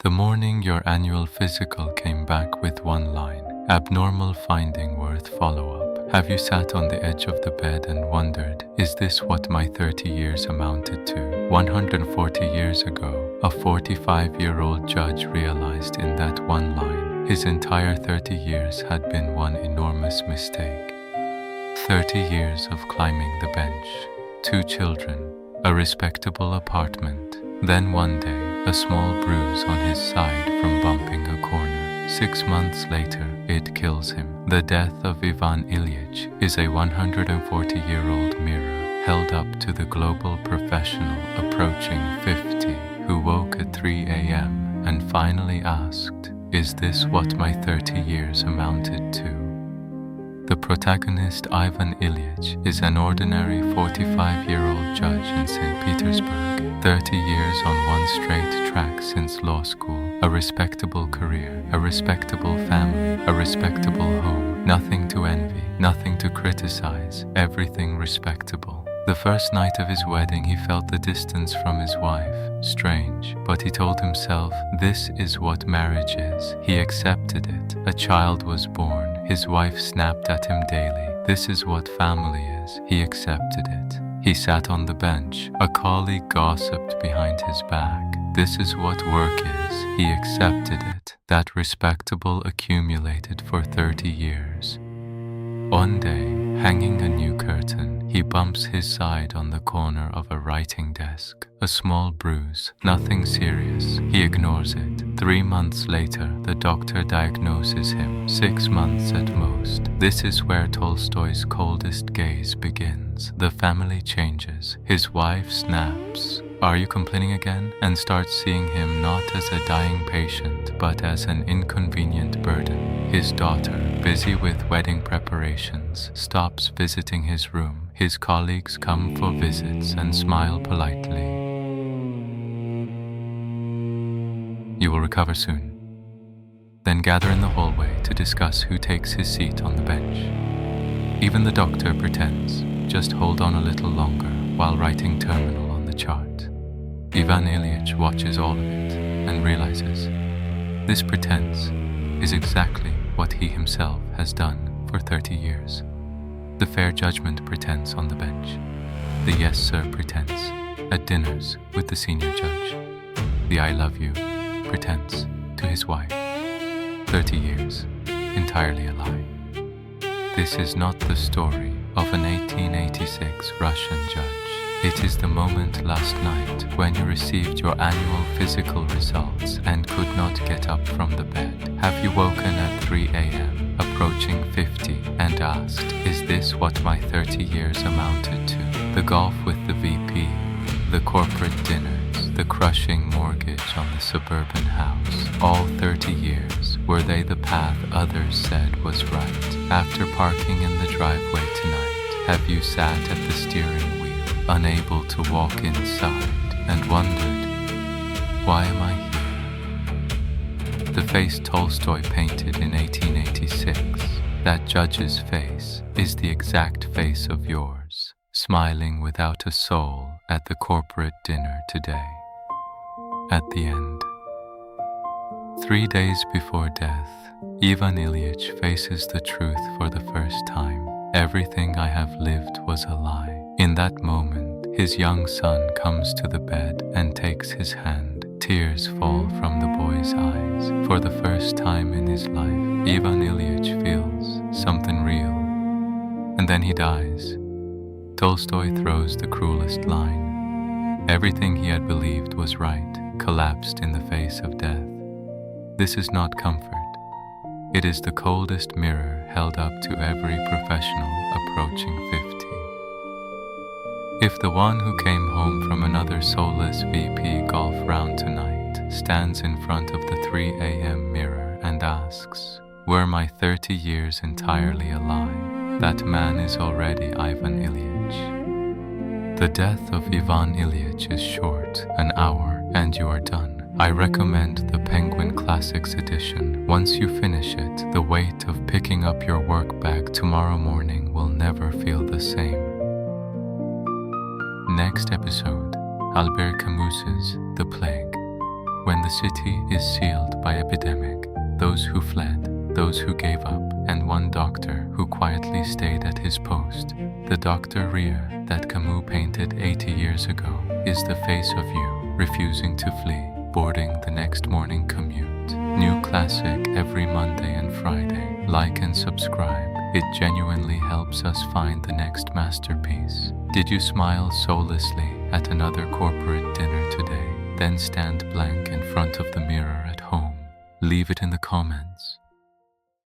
The morning your annual physical came back with one line: abnormal finding worth follow-up. Have you sat on the edge of the bed and wondered, is this what my 30 years amounted to? 140 years ago, a 45-year-old judge realized in that one line, his entire 30 years had been one enormous mistake. 30 years of climbing the bench, 2 children, a respectable apartment, then one day, a small bruise on his side from bumping a corner. 6 months later, it kills him. The Death of Ivan Ilyich is a 140-year-old mirror held up to the global professional approaching 50 who woke at 3 a.m. and finally asked, is this what my 30 years amounted to? The protagonist, Ivan Ilyich, is an ordinary 45-year-old judge in St. Petersburg, 30 years on one straight track since law school, a respectable career, a respectable family, a respectable home, nothing to envy, nothing to criticize, everything respectable. The first night of his wedding, he felt the distance from his wife. Strange, but he told himself, this is what marriage is. He accepted it. A child was born. His wife snapped at him daily. This is what family is. He accepted it. He sat on the bench. A colleague gossiped behind his back. This is what work is. He accepted it. That respectable accumulated for 30 years. One day, hanging a new curtain, he bumps his side on the corner of a writing desk. A small bruise, nothing serious. He ignores it. 3 months later, the doctor diagnoses him. 6 months at most. This is where Tolstoy's coldest gaze begins. The family changes. His wife snaps. Are you complaining again? And starts seeing him not as a dying patient, but as an inconvenient burden. His daughter, busy with wedding preparations, stops visiting his room. His colleagues come for visits and smile politely. You will recover soon. Then gather in the hallway to discuss who takes his seat on the bench. Even the doctor pretends, just hold on a little longer while writing terminal on the chart. Ivan Ilyich watches all of it and realizes this pretense is exactly what he himself has done for 30 years. The fair judgment pretense on the bench, the yes sir pretense at dinners with the senior judge, the I love you pretense to his wife. 30 years, entirely a lie. This is not the story of an 1886 Russian judge. It is the moment last night when you received your annual physical results and could not get up from the bed. Have you woken at 3 a.m., approaching 50, and asked, is this what my 30 years amounted to? The golf with the VP, the corporate dinners, the crushing mortgage on the suburban house. All 30 years, were they the path others said was right? After parking in the driveway tonight, have you sat at the steering wheel, unable to walk inside, and wondered, why am I here? The face Tolstoy painted in 1886, that judge's face, is the exact face of yours, smiling without a soul at the corporate dinner today. At the end. 3 days before death, Ivan Ilyich faces the truth for the first time. Everything I have lived was a lie. In that moment, his young son comes to the bed and takes his hand. Tears fall from the boy's eyes. For the first time in his life, Ivan Ilyich feels something real. And then he dies. Tolstoy throws the cruelest line. Everything he had believed was right collapsed in the face of death. This is not comfort. It is the coldest mirror held up to every professional approaching 50. If the one who came home from another soulless VP golf round tonight stands in front of the 3 a.m. mirror and asks, were my 30 years entirely a lie? That man is already Ivan Ilyich. The Death of Ivan Ilyich is short, an hour, and you are done. I recommend the Penguin Classics edition. Once you finish it, the weight of picking up your work bag tomorrow morning will never feel the same. Next episode, Albert Camus's The Plague. When the city is sealed by epidemic, those who fled, those who gave up, and one doctor who quietly stayed at his post. The Dr. Rear that Camus painted 80 years ago is the face of you, refusing to flee, boarding the next morning commute. New classic every Monday and Friday. Like and subscribe. It genuinely helps us find the next masterpiece. Did you smile soullessly at another corporate dinner today? Then stand blank in front of the mirror at home. Leave it in the comments.